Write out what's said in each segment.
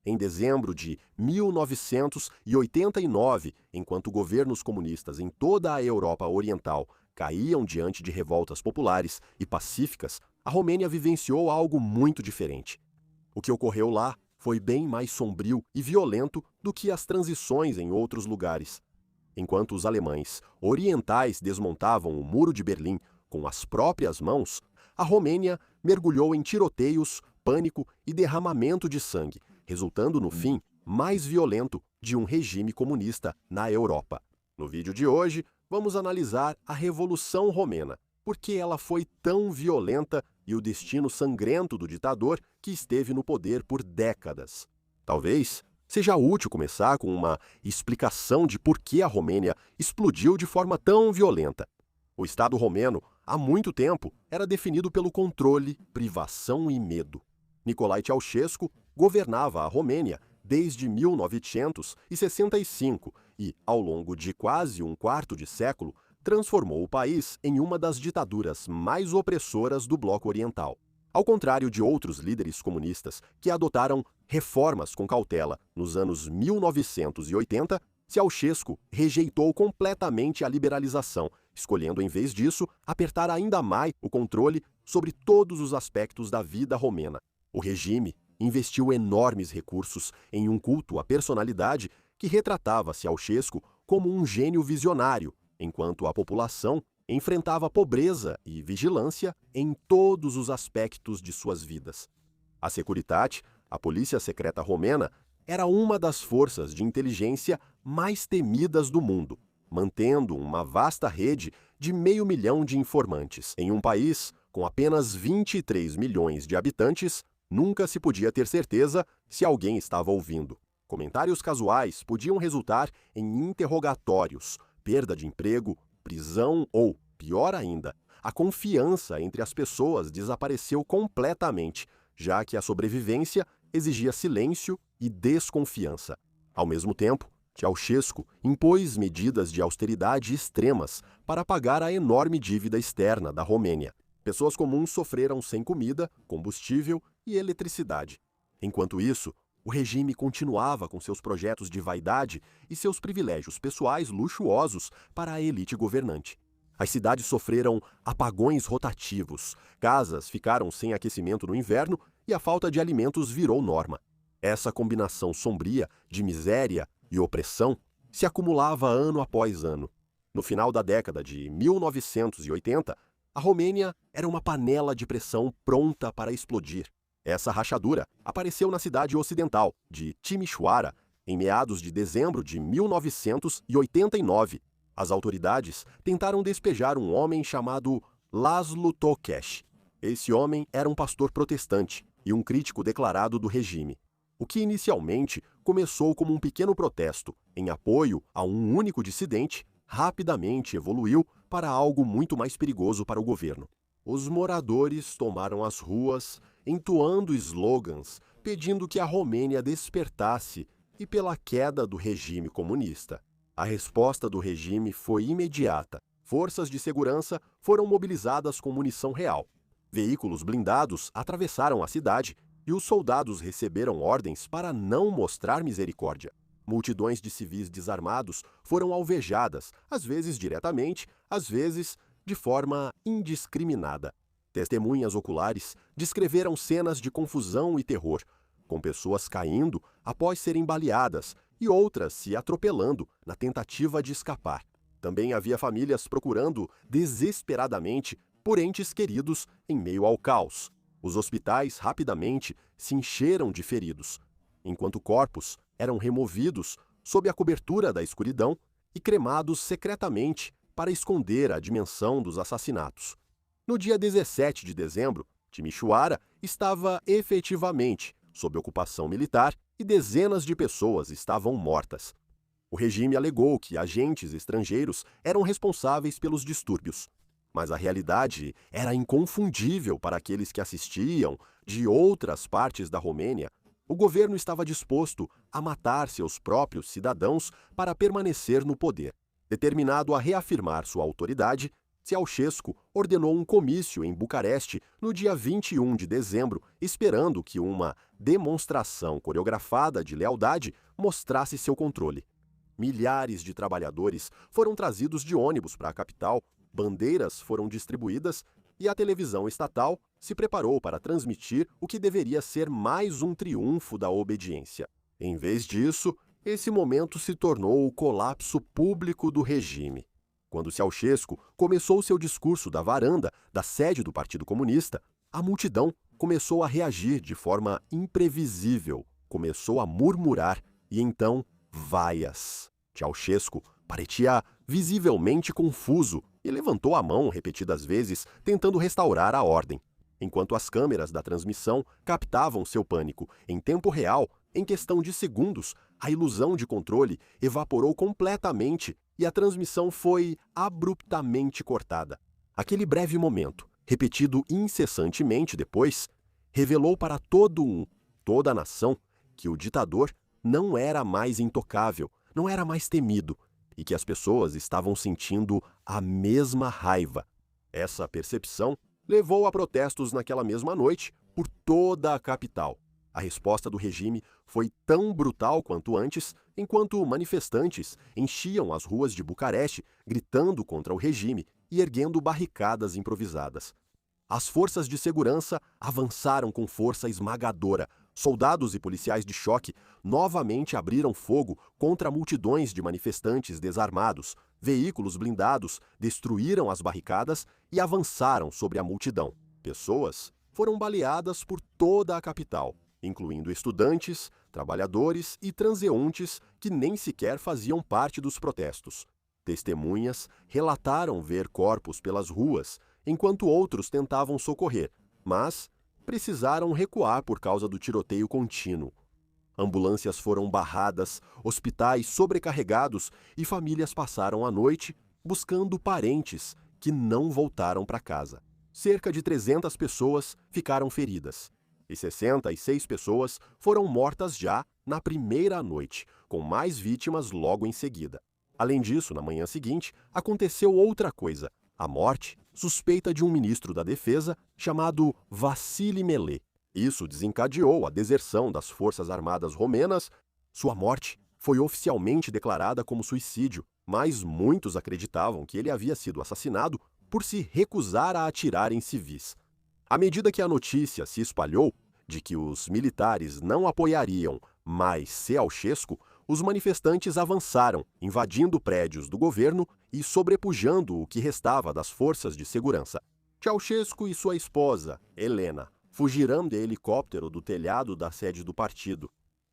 Em dezembro de 1989, enquanto governos comunistas em toda a Europa Oriental caíam diante de revoltas populares e pacíficas, a Romênia vivenciou algo muito diferente. O que ocorreu lá foi bem mais sombrio e violento do que as transições em outros lugares. Enquanto os alemães orientais desmontavam o Muro de Berlim com as próprias mãos, a Romênia mergulhou em tiroteios, pânico e derramamento de sangue, resultando no fim mais violento de um regime comunista na Europa. No vídeo de hoje, vamos analisar a Revolução Romena, por que ela foi tão violenta e o destino sangrento do ditador que esteve no poder por décadas. Talvez seja útil começar com uma explicação de por que a Romênia explodiu de forma tão violenta. O Estado romeno, há muito tempo, era definido pelo controle, privação e medo. Nicolae Ceausescu governava a Romênia desde 1965 e, ao longo de quase um quarto de século, transformou o país em uma das ditaduras mais opressoras do Bloco Oriental. Ao contrário de outros líderes comunistas que adotaram reformas com cautela nos anos 1980, Ceausescu rejeitou completamente a liberalização, escolhendo, em vez disso, apertar ainda mais o controle sobre todos os aspectos da vida romena. O regime investiu enormes recursos em um culto à personalidade que retratava Ceausescu como um gênio visionário, enquanto a população enfrentava pobreza e vigilância em todos os aspectos de suas vidas. A Securitate, a polícia secreta romena, era uma das forças de inteligência mais temidas do mundo, mantendo uma vasta rede de 500 mil de informantes. Em um país com apenas 23 milhões de habitantes, nunca se podia ter certeza se alguém estava ouvindo. Comentários casuais podiam resultar em interrogatórios, perda de emprego, prisão ou, pior ainda, a confiança entre as pessoas desapareceu completamente, já que a sobrevivência exigia silêncio e desconfiança. Ao mesmo tempo, Ceausescu impôs medidas de austeridade extremas para pagar a enorme dívida externa da Romênia. Pessoas comuns sofreram sem comida, combustível e eletricidade. Enquanto isso, o regime continuava com seus projetos de vaidade e seus privilégios pessoais luxuosos para a elite governante. As cidades sofreram apagões rotativos, casas ficaram sem aquecimento no inverno e a falta de alimentos virou norma. Essa combinação sombria de miséria e opressão se acumulava ano após ano. No final da década de 1980, a Romênia era uma panela de pressão pronta para explodir. Essa rachadura apareceu na cidade ocidental de Timișoara em meados de dezembro de 1989. As autoridades tentaram despejar um homem chamado Laszlo Tokes. Esse homem era um pastor protestante e um crítico declarado do regime. O que inicialmente começou como um pequeno protesto em apoio a um único dissidente, rapidamente evoluiu para algo muito mais perigoso para o governo. Os moradores tomaram as ruas, entoando slogans, pedindo que a Romênia despertasse e pela queda do regime comunista. A resposta do regime foi imediata. Forças de segurança foram mobilizadas com munição real. Veículos blindados atravessaram a cidade e os soldados receberam ordens para não mostrar misericórdia. Multidões de civis desarmados foram alvejadas, às vezes diretamente, às vezes de forma indiscriminada. Testemunhas oculares descreveram cenas de confusão e terror, com pessoas caindo após serem baleadas e outras se atropelando na tentativa de escapar. Também havia famílias procurando desesperadamente por entes queridos em meio ao caos. Os hospitais rapidamente se encheram de feridos, enquanto corpos eram removidos sob a cobertura da escuridão e cremados secretamente para esconder a dimensão dos assassinatos. No dia 17 de dezembro, Timișoara estava efetivamente sob ocupação militar e dezenas de pessoas estavam mortas. O regime alegou que agentes estrangeiros eram responsáveis pelos distúrbios, mas a realidade era inconfundível para aqueles que assistiam de outras partes da Romênia. O governo estava disposto a matar seus próprios cidadãos para permanecer no poder. Determinado a reafirmar sua autoridade, Ceausescu ordenou um comício em Bucareste no dia 21 de dezembro, esperando que uma demonstração coreografada de lealdade mostrasse seu controle. Milhares de trabalhadores foram trazidos de ônibus para a capital, bandeiras foram distribuídas e a televisão estatal se preparou para transmitir o que deveria ser mais um triunfo da obediência. Em vez disso, esse momento se tornou o colapso público do regime. Quando Ceausescu começou seu discurso da varanda da sede do Partido Comunista, a multidão começou a reagir de forma imprevisível, começou a murmurar e então vaias. Ceausescu parecia visivelmente confuso e levantou a mão repetidas vezes, tentando restaurar a ordem. Enquanto as câmeras da transmissão captavam seu pânico em tempo real, em questão de segundos, a ilusão de controle evaporou completamente e a transmissão foi abruptamente cortada. Aquele breve momento, repetido incessantemente depois, revelou para toda a nação, que o ditador não era mais intocável, não era mais temido, e que as pessoas estavam sentindo a mesma raiva. Essa percepção levou a protestos naquela mesma noite por toda a capital. A resposta do regime foi tão brutal quanto antes, enquanto manifestantes enchiam as ruas de Bucareste, gritando contra o regime e erguendo barricadas improvisadas. As forças de segurança avançaram com força esmagadora. Soldados e policiais de choque novamente abriram fogo contra multidões de manifestantes desarmados. Veículos blindados destruíram as barricadas e avançaram sobre a multidão. Pessoas foram baleadas por toda a capital, incluindo estudantes, trabalhadores e transeuntes que nem sequer faziam parte dos protestos. Testemunhas relataram ver corpos pelas ruas, enquanto outros tentavam socorrer, mas precisaram recuar por causa do tiroteio contínuo. Ambulâncias foram barradas, hospitais sobrecarregados e famílias passaram a noite buscando parentes que não voltaram para casa. Cerca de 300 pessoas ficaram feridas e 66 pessoas foram mortas já na primeira noite, com mais vítimas logo em seguida. Além disso, na manhã seguinte, aconteceu outra coisa: a morte suspeita de um ministro da Defesa chamado Vassili Mele. Isso desencadeou a deserção das Forças Armadas Romenas. Sua morte foi oficialmente declarada como suicídio, mas muitos acreditavam que ele havia sido assassinado por se recusar a atirar em civis. À medida que a notícia se espalhou de que os militares não apoiariam mais Ceausescu, os manifestantes avançaram, invadindo prédios do governo e sobrepujando o que restava das forças de segurança. Ceausescu e sua esposa, Helena, fugiram de helicóptero do telhado da sede do partido.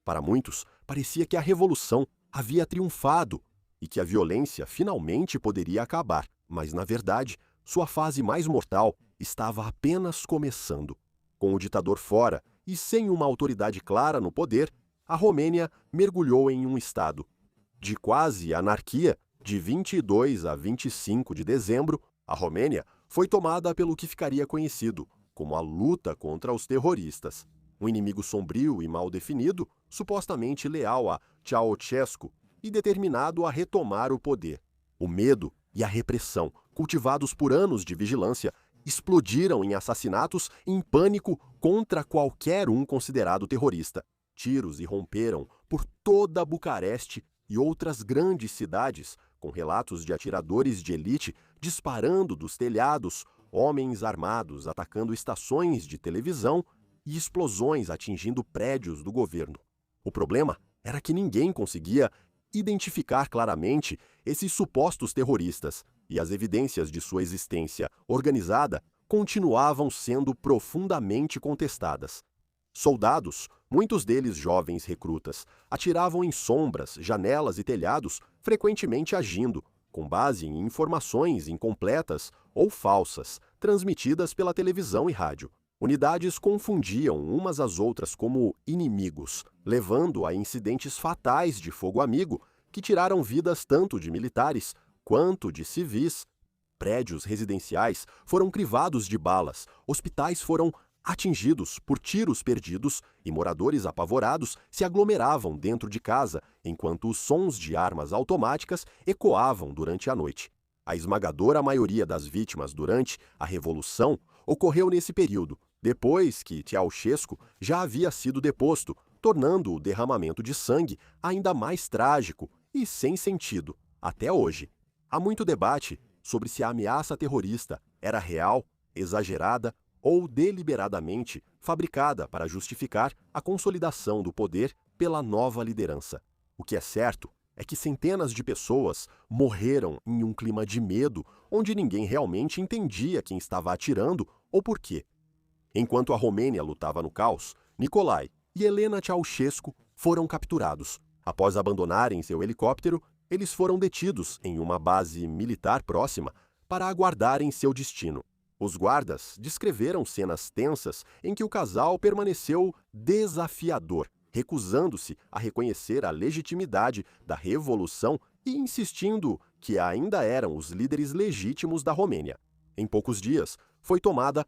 Para muitos, parecia que a revolução havia triunfado e que a violência finalmente poderia acabar, mas, na verdade, sua fase mais mortal estava apenas começando. Com o ditador fora e sem uma autoridade clara no poder, a Romênia mergulhou em um estado de quase anarquia. De 22 a 25 de dezembro, a Romênia foi tomada pelo que ficaria conhecido como a luta contra os terroristas. Um inimigo sombrio e mal definido, supostamente leal a Ceausescu e determinado a retomar o poder. O medo e a repressão, cultivados por anos de vigilância, explodiram em assassinatos e em pânico contra qualquer um considerado terrorista. Tiros irromperam por toda Bucareste e outras grandes cidades, com relatos de atiradores de elite disparando dos telhados, homens armados atacando estações de televisão e explosões atingindo prédios do governo. O problema era que ninguém conseguia identificar claramente esses supostos terroristas, e as evidências de sua existência organizada continuavam sendo profundamente contestadas. Soldados, muitos deles jovens recrutas, atiravam em sombras, janelas e telhados, frequentemente agindo com base em informações incompletas ou falsas, transmitidas pela televisão e rádio. Unidades confundiam umas às outras como inimigos, levando a incidentes fatais de fogo amigo que tiraram vidas tanto de militares quanto de civis. Prédios residenciais foram crivados de balas, hospitais foram atingidos por tiros perdidos e moradores apavorados se aglomeravam dentro de casa enquanto os sons de armas automáticas ecoavam durante a noite. A esmagadora maioria das vítimas durante a Revolução ocorreu nesse período, depois que Ceausescu já havia sido deposto, tornando o derramamento de sangue ainda mais trágico e sem sentido, até hoje. Há muito debate sobre se a ameaça terrorista era real, exagerada ou deliberadamente fabricada para justificar a consolidação do poder pela nova liderança. O que é certo é que centenas de pessoas morreram em um clima de medo onde ninguém realmente entendia quem estava atirando ou por quê. Enquanto a Romênia lutava no caos, Nicolae e Helena Ceausescu foram capturados. Após abandonarem seu helicóptero, eles foram detidos em uma base militar próxima para aguardarem seu destino. Os guardas descreveram cenas tensas em que o casal permaneceu desafiador, recusando-se a reconhecer a legitimidade da revolução e insistindo que ainda eram os líderes legítimos da Romênia. Em poucos dias, foi tomada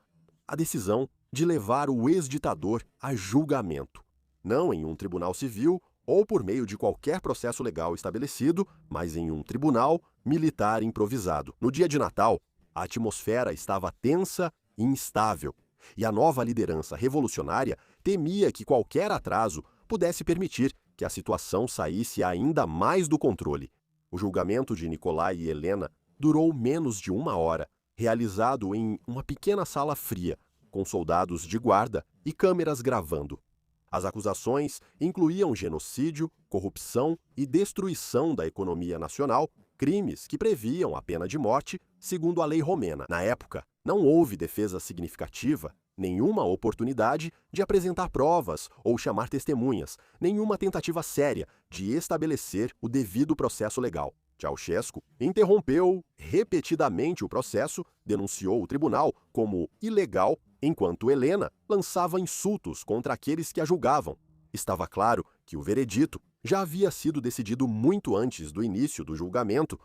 a decisão de levar o ex-ditador a julgamento, não em um tribunal civil ou por meio de qualquer processo legal estabelecido, mas em um tribunal militar improvisado. No dia de Natal, a atmosfera estava tensa e instável, e a nova liderança revolucionária temia que qualquer atraso pudesse permitir que a situação saísse ainda mais do controle. O julgamento de Nicolae e Helena durou menos de 1 hora, realizado em uma pequena sala fria, com soldados de guarda e câmeras gravando. As acusações incluíam genocídio, corrupção e destruição da economia nacional, crimes que previam a pena de morte, segundo a lei romena. Na época, não houve defesa significativa, nenhuma oportunidade de apresentar provas ou chamar testemunhas, nenhuma tentativa séria de estabelecer o devido processo legal. Ceausescu interrompeu repetidamente o processo, denunciou o tribunal como ilegal, enquanto Helena lançava insultos contra aqueles que a julgavam. Estava claro que o veredito já havia sido decidido muito antes do início do julgamento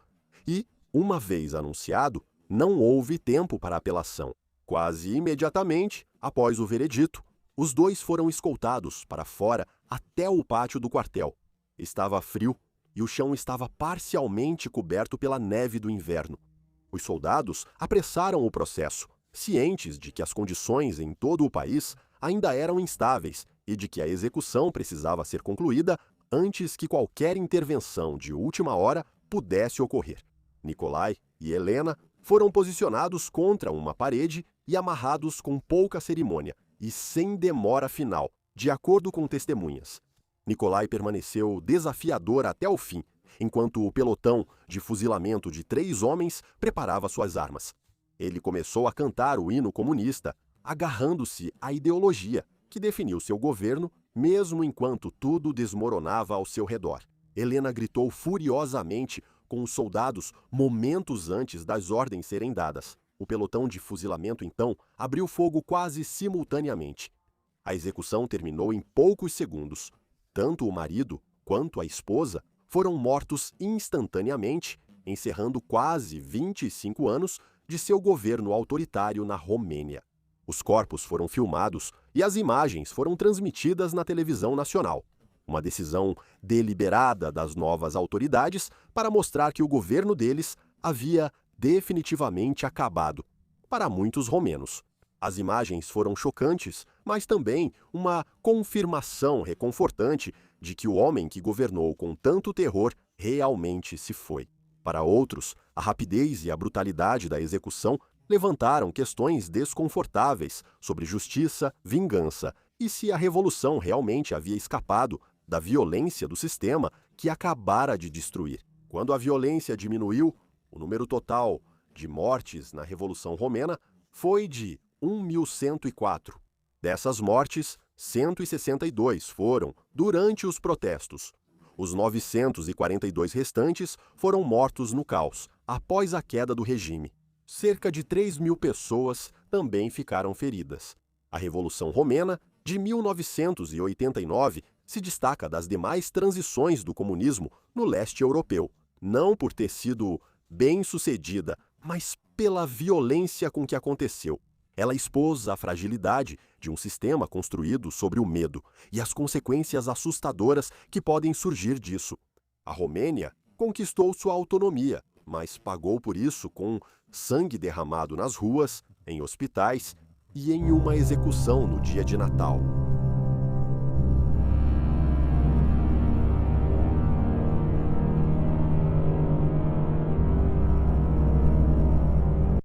e, uma vez anunciado, não houve tempo para apelação. Quase imediatamente, após o veredito, os dois foram escoltados para fora até o pátio do quartel. Estava frio e o chão estava parcialmente coberto pela neve do inverno. Os soldados apressaram o processo, cientes de que as condições em todo o país ainda eram instáveis e de que a execução precisava ser concluída antes que qualquer intervenção de última hora pudesse ocorrer. Nicolae e Helena foram posicionados contra uma parede e amarrados com pouca cerimônia e sem demora final, de acordo com testemunhas. Nicolae permaneceu desafiador até o fim, enquanto o pelotão de fuzilamento de 3 homens preparava suas armas. Ele começou a cantar o hino comunista, agarrando-se à ideologia que definiu seu governo, mesmo enquanto tudo desmoronava ao seu redor. Helena gritou furiosamente com os soldados momentos antes das ordens serem dadas. O pelotão de fuzilamento, então, abriu fogo quase simultaneamente. A execução terminou em poucos segundos. Tanto o marido quanto a esposa foram mortos instantaneamente, encerrando quase 25 anos de seu governo autoritário na Romênia. Os corpos foram filmados e as imagens foram transmitidas na televisão nacional. Uma decisão deliberada das novas autoridades para mostrar que o governo deles havia definitivamente acabado, para muitos romenos. As imagens foram chocantes, mas também uma confirmação reconfortante de que o homem que governou com tanto terror realmente se foi. Para outros, a rapidez e a brutalidade da execução levantaram questões desconfortáveis sobre justiça, vingança e se a revolução realmente havia escapado da violência do sistema que acabara de destruir. Quando a violência diminuiu, o número total de mortes na Revolução Romena foi de 1.104. Dessas mortes, 162 foram durante os protestos. Os 942 restantes foram mortos no caos, após a queda do regime. Cerca de 3.000 pessoas também ficaram feridas. A Revolução Romena, de 1989, se destaca das demais transições do comunismo no leste europeu, não por ter sido bem-sucedida, mas pela violência com que aconteceu. Ela expôs a fragilidade de um sistema construído sobre o medo e as consequências assustadoras que podem surgir disso. A Romênia conquistou sua autonomia, mas pagou por isso com sangue derramado nas ruas, em hospitais e em uma execução no dia de Natal.